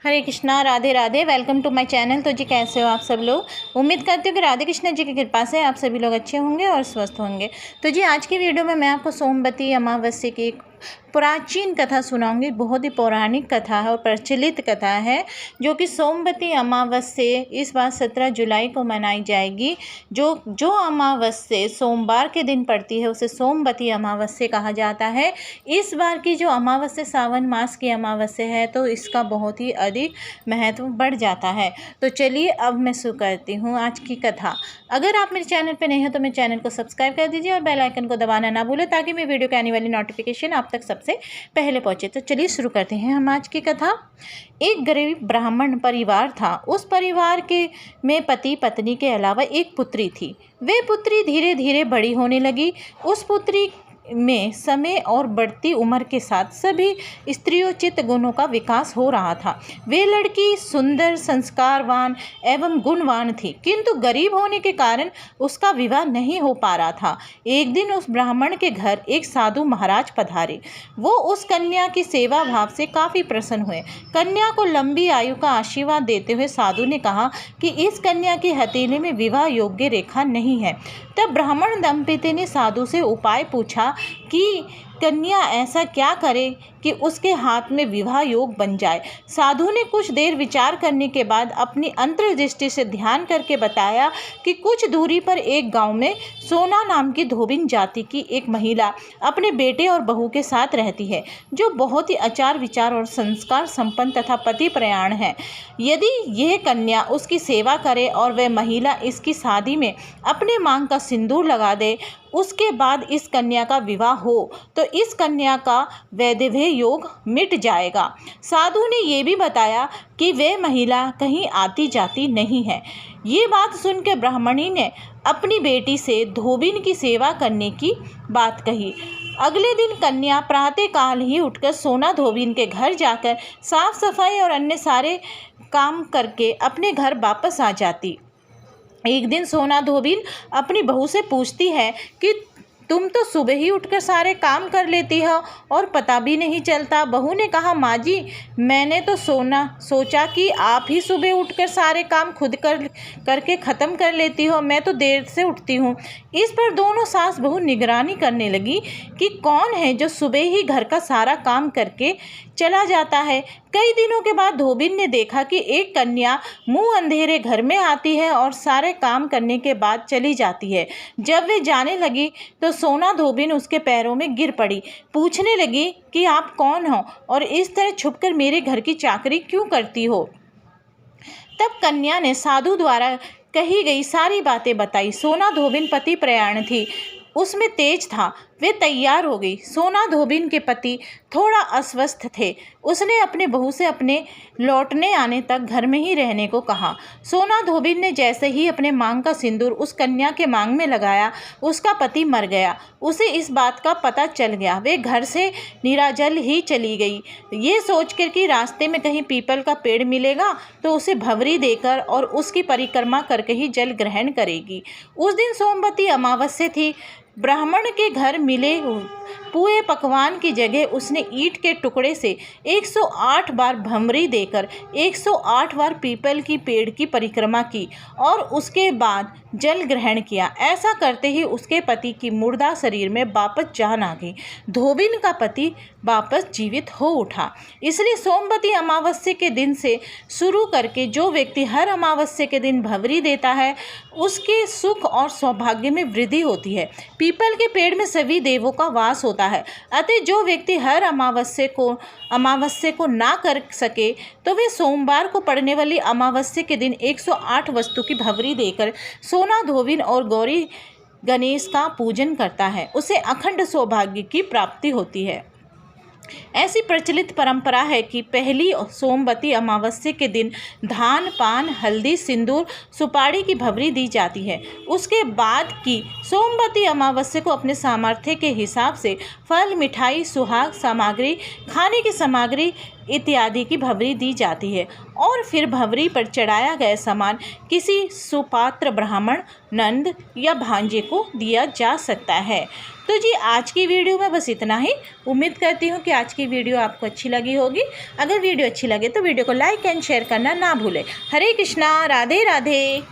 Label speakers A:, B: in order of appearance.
A: Hare Krishna, Radhe Radhe. Welcome to my channel. तो जी कैसे हो आप सब लोग। उम्मीद करती हूँ कि राधे कृष्ण जी की कृपा से आप सभी लोग अच्छे होंगे और स्वस्थ होंगे। तो जी आज की वीडियो में मैं आपको सोमवती अमावस्या की एक प्राचीन कथा सुनाऊंगी। बहुत ही पौराणिक कथा है और प्रचलित कथा है, जो कि सोमवती अमावस्या इस बार 17 जुलाई को मनाई जाएगी। जो अमावस्या सोमवार के दिन पड़ती है उसे सोमवती अमावस्या कहा जाता है। इस बार की जो अमावस्या सावन मास की अमावस्या है, तो इसका बहुत ही अधिक महत्व बढ़ जाता है। तो चलिए अब मैं शुरू करती हूँ आज की कथा। अगर आप मेरे चैनल पर नए हैं तो मेरे चैनल को सब्सक्राइब कर दीजिए और बेल आइकन को दबाना ना भूलें, ताकि मेरी वीडियो के आने वाली नोटिफिकेशन आप तक सबसे पहले पहुंचे। तो चलिए शुरू करते हैं हम आज की कथा। एक गरीब ब्राह्मण परिवार था। उस परिवार के में पति पत्नी के अलावा एक पुत्री थी। वे पुत्री धीरे धीरे बड़ी होने लगी। उस पुत्री में समय और बढ़ती उम्र के साथ सभी स्त्रियोचित गुणों का विकास हो रहा था। वे लड़की सुंदर, संस्कारवान एवं गुणवान थी, किंतु गरीब होने के कारण उसका विवाह नहीं हो पा रहा था। एक दिन उस ब्राह्मण के घर एक साधु महाराज पधारे। वो उस कन्या की सेवा भाव से काफ़ी प्रसन्न हुए। कन्या को लंबी आयु का आशीर्वाद देते हुए साधु ने कहा कि इस कन्या की हथेली में विवाह योग्य रेखा नहीं है। तब ब्राह्मण दंपति ने साधु से उपाय पूछा कि कन्या ऐसा क्या करे कि उसके हाथ में विवाह योग बन जाए। साधु ने कुछ देर विचार करने के बाद अपनी अंतर्दृष्टि से ध्यान करके बताया कि कुछ दूरी पर एक गांव में सोना नाम की धोबिन जाति की एक महिला अपने बेटे और बहू के साथ रहती है, जो बहुत ही आचार विचार और संस्कार संपन्न तथा पति प्रयाण है। यदि यह कन्या उसकी सेवा करे और वह महिला इसकी शादी में अपने मांग का सिंदूर लगा दे, उसके बाद इस कन्या का विवाह हो, तो इस कन्या का वैधव्य योग मिट जाएगा। साधु ने यह भी बताया कि वह महिला कहीं आती जाती नहीं है। ये बात सुनकर ब्राह्मणी ने अपनी बेटी से धोबिन की सेवा करने की बात कही। अगले दिन कन्या प्रातःकाल ही उठकर सोना धोबिन के घर जाकर साफ सफाई और अन्य सारे काम करके अपने घर वापस आ जाती। एक दिन सोना धोबिन अपनी बहू से पूछती है कि तुम तो सुबह ही उठकर सारे काम कर लेती हो और पता भी नहीं चलता। बहू ने कहा, माँ जी, मैंने तो सोचा कि आप ही सुबह उठकर सारे काम खुद करके ख़त्म कर लेती हो। मैं तो देर से उठती हूँ। इस पर दोनों सास बहू निगरानी करने लगी कि कौन है जो सुबह ही घर का सारा काम करके चला जाता है। कई दिनों के बाद धोबिन ने देखा कि एक कन्या मुंह अंधेरे घर में आती है और सारे काम करने के बाद चली जाती है। जब वे जाने लगी तो सोना धोबिन उसके पैरों में गिर पड़ी। पूछने लगी कि आप कौन हो और इस तरह छुपकर मेरे घर की चाकरी क्यों करती हो। तब कन्या ने साधु द्वारा कही गई सारी बातें बताई। सोना धोबिन पति प्रयाण थी, उसमें तेज था। वे तैयार हो गई। सोना धोबिन के पति थोड़ा अस्वस्थ थे। उसने अपने बहू से अपने लौटने आने तक घर में ही रहने को कहा। सोना धोबिन ने जैसे ही अपने मांग का सिंदूर उस कन्या के मांग में लगाया, उसका पति मर गया। उसे इस बात का पता चल गया। वे घर से निराजल ही चली गई, ये सोचकर कि रास्ते में कहीं पीपल का पेड़ मिलेगा तो उसे भंवरी देकर और उसकी परिक्रमा करके ही जल ग्रहण करेगी। उस दिन सोमवती अमावस्या थी। ब्राह्मण के घर मिले पुए पकवान की जगह उसने ईंट के टुकड़े से 108 बार भंवरी देकर 108 बार पीपल की पेड़ की परिक्रमा की और उसके बाद जल ग्रहण किया। ऐसा करते ही उसके पति की मुर्दा शरीर में वापस जान आ गई। धोबिन का पति वापस जीवित हो उठा। इसलिए सोमवती अमावस्या के दिन से शुरू करके जो व्यक्ति हर अमावस्या के दिन भंवरी देता है, उसके सुख और सौभाग्य में वृद्धि होती है। पीपल के पेड़ में सभी देवों का वास होता है। अतः जो व्यक्ति हर अमावस्या को ना कर सके, तो वे सोमवार को पड़ने वाली अमावस्या के दिन 108 वस्तु की भंवरी देकर सोना धोबिन और गौरी गणेश का पूजन करता है। उसे अखंड सौभाग्य की प्राप्ति होती है। ऐसी प्रचलित परंपरा है कि पहली सोमवती अमावस्या के दिन धान, पान, हल्दी, सिंदूर, सुपारी की भंवरी दी जाती है। उसके बाद की सोमवती अमावस्या को अपने सामर्थ्य के हिसाब से फल, मिठाई, सुहाग सामग्री, खाने की सामग्री इत्यादि की भवरी दी जाती है और फिर भवरी पर चढ़ाया गया सामान किसी सुपात्र ब्राह्मण, नंद या भांजे को दिया जा सकता है। तो जी आज की वीडियो में बस इतना ही। उम्मीद करती हूँ कि आज की वीडियो आपको अच्छी लगी होगी। अगर वीडियो अच्छी लगे तो वीडियो को लाइक एंड शेयर करना ना भूलें। हरे कृष्णा, राधे राधे।